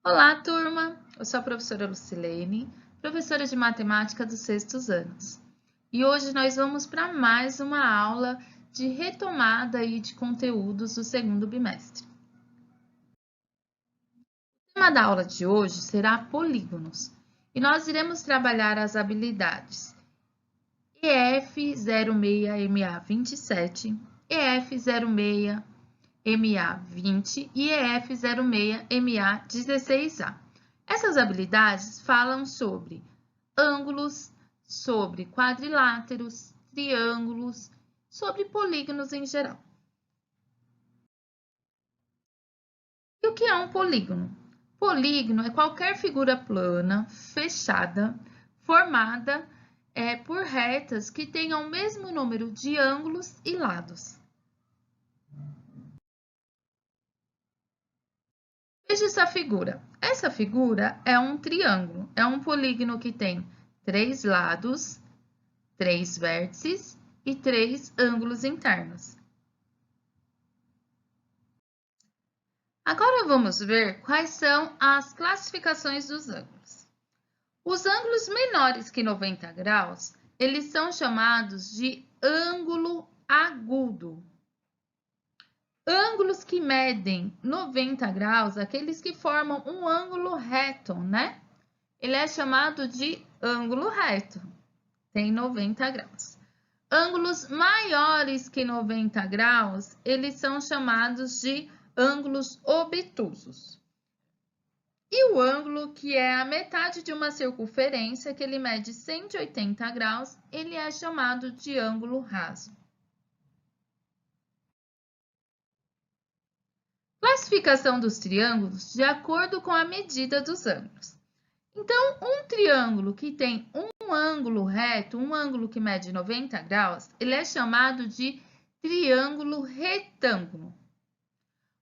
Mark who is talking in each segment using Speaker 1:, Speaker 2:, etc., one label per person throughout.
Speaker 1: Olá, turma! Eu sou a professora Lucilene, professora de matemática dos sextos anos. E hoje nós vamos para mais uma aula de retomada aí de conteúdos do segundo bimestre. O tema da aula de hoje será polígonos, e nós iremos trabalhar as habilidades EF06MA27, EF06MA20 e EF06MA16A. Essas habilidades falam sobre ângulos, sobre quadriláteros, triângulos, sobre polígonos em geral. E o que é um polígono? Polígono é qualquer figura plana, fechada, formada por retas que tenham o mesmo número de ângulos e lados. Veja essa figura. Essa figura é um triângulo, é um polígono que tem 3 lados, 3 vértices e 3 ângulos internos. Agora vamos ver quais são as classificações dos ângulos. Os ângulos menores que 90 graus, eles são chamados de ângulo agudo. Ângulos que medem 90 graus, aqueles que formam um ângulo reto, né? Ele é chamado de ângulo reto, tem 90 graus. Ângulos maiores que 90 graus, eles são chamados de ângulos obtusos. E o ângulo que é a metade de uma circunferência, que ele mede 180 graus, ele é chamado de ângulo raso. Classificação dos triângulos de acordo com a medida dos ângulos. Então, um triângulo que tem um ângulo reto, um ângulo que mede 90 graus, ele é chamado de triângulo retângulo.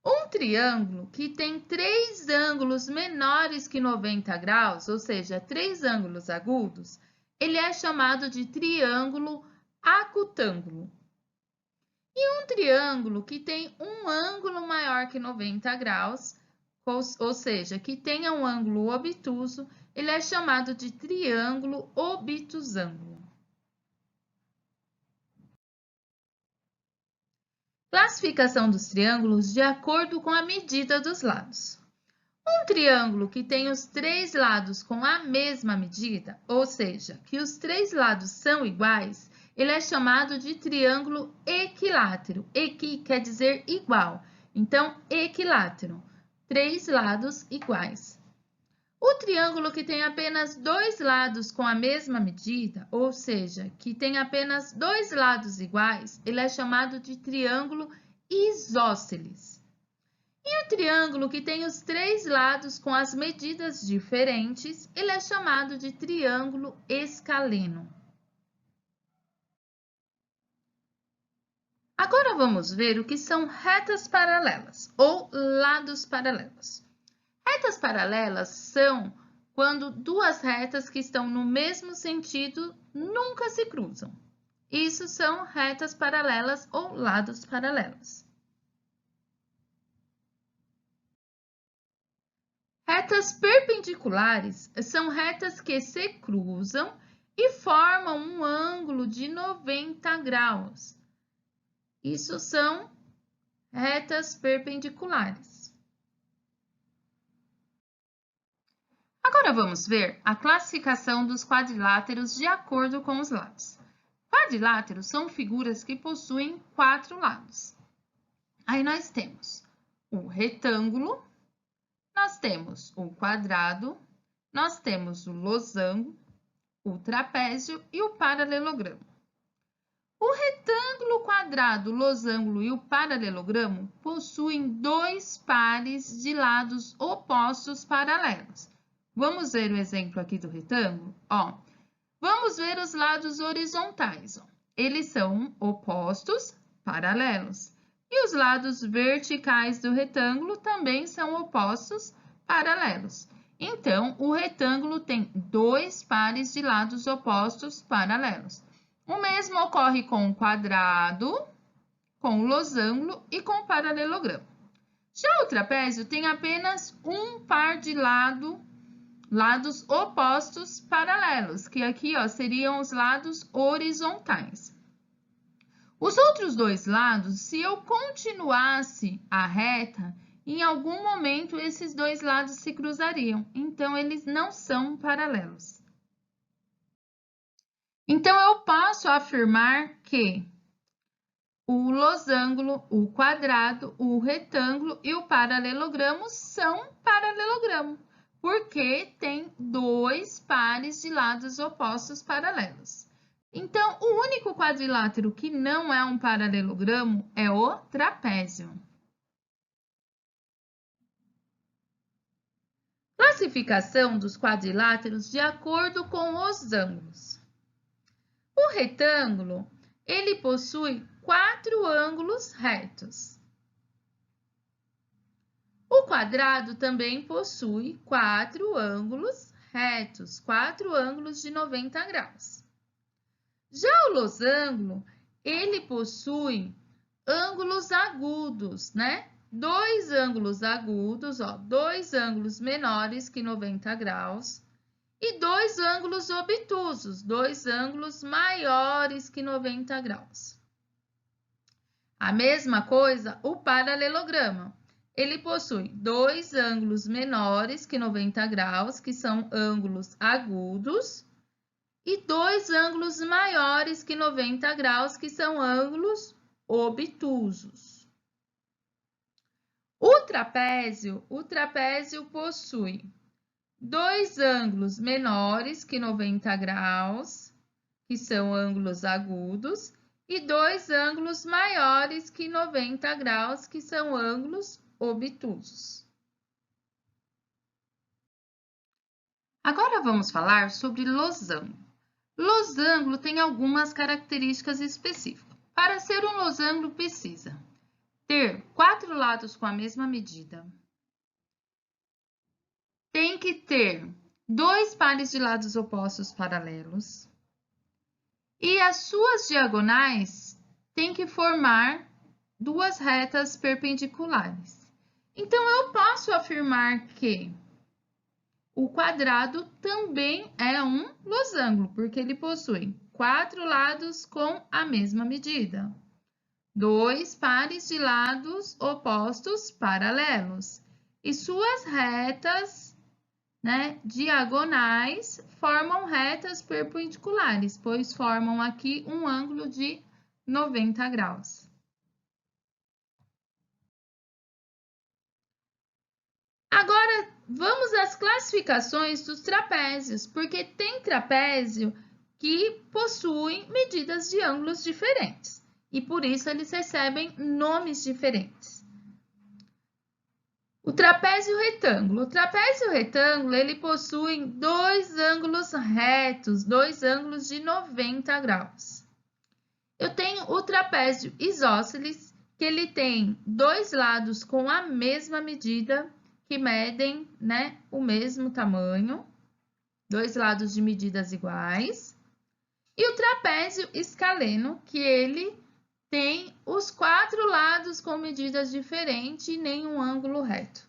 Speaker 1: Um triângulo que tem 3 ângulos menores que 90 graus, ou seja, 3 ângulos agudos, ele é chamado de triângulo acutângulo. E um triângulo que tem um ângulo maior que 90 graus, ou seja, que tenha um ângulo obtuso, ele é chamado de triângulo obtusângulo. Classificação dos triângulos de acordo com a medida dos lados. Um triângulo que tem os 3 lados com a mesma medida, ou seja, que os 3 lados são iguais, ele é chamado de triângulo equilátero. Equi quer dizer igual, então equilátero, 3 lados iguais. O triângulo que tem apenas 2 lados com a mesma medida, ou seja, que tem apenas 2 lados iguais, ele é chamado de triângulo isósceles. E o triângulo que tem os 3 lados com as medidas diferentes, ele é chamado de triângulo escaleno. Agora vamos ver o que são retas paralelas ou lados paralelos. Retas paralelas são quando duas retas que estão no mesmo sentido nunca se cruzam. Isso são retas paralelas ou lados paralelos. Retas perpendiculares são retas que se cruzam e formam um ângulo de 90 graus. Isso são retas perpendiculares. Agora vamos ver a classificação dos quadriláteros de acordo com os lados. Quadriláteros são figuras que possuem 4 lados. Aí nós temos o retângulo, nós temos o quadrado, nós temos o losango, o trapézio e o paralelogramo. O retângulo, o quadrado, o losango e o paralelogramo possuem 2 pares de lados opostos paralelos. Vamos ver o exemplo aqui do retângulo? Vamos ver os lados horizontais. Eles são opostos, paralelos. E os lados verticais do retângulo também são opostos, paralelos. Então, o retângulo tem 2 pares de lados opostos, paralelos. O mesmo ocorre com o quadrado, com o losango e com o paralelogramo. Já o trapézio tem apenas um par de lados opostos paralelos, que aqui, ó, seriam os lados horizontais. Os outros dois lados, se eu continuasse a reta, em algum momento esses dois lados se cruzariam, então eles não são paralelos. Então, eu posso afirmar que o losango, o quadrado, o retângulo e o paralelogramo são paralelogramo, porque tem dois pares de lados opostos paralelos. Então, o único quadrilátero que não é um paralelogramo é o trapézio. Classificação dos quadriláteros de acordo com os ângulos. O retângulo, ele possui 4 ângulos retos. O quadrado também possui 4 ângulos retos, 4 ângulos de 90 graus. Já o losango, ele possui ângulos agudos, né? 2 ângulos agudos, ó, 2 ângulos menores que 90 graus. E 2 ângulos obtusos, 2 ângulos maiores que 90 graus. A mesma coisa o paralelograma. Ele possui 2 ângulos menores que 90 graus, que são ângulos agudos, e 2 ângulos maiores que 90 graus, que são ângulos obtusos. O trapézio possui 2 ângulos menores que 90 graus, que são ângulos agudos, e 2 ângulos maiores que 90 graus, que são ângulos obtusos. Agora vamos falar sobre losango. Losango tem algumas características específicas. Para ser um losango, precisa ter 4 lados com a mesma medida, tem que ter 2 pares de lados opostos paralelos e as suas diagonais têm que formar 2 retas perpendiculares. Então, eu posso afirmar que o quadrado também é um losango, porque ele possui 4 lados com a mesma medida, 2 pares de lados opostos paralelos e suas retas, né, diagonais formam retas perpendiculares, pois formam aqui um ângulo de 90 graus. Agora, vamos às classificações dos trapézios, porque tem trapézio que possuem medidas de ângulos diferentes, e por isso eles recebem nomes diferentes. O trapézio retângulo. O trapézio retângulo, ele possui 2 ângulos retos, 2 ângulos de 90 graus. Eu tenho o trapézio isósceles, que ele tem 2 lados com a mesma medida, que medem, né, o mesmo tamanho, 2 lados de medidas iguais. E o trapézio escaleno, que ele tem os 4 lados com medidas diferentes e nenhum ângulo reto.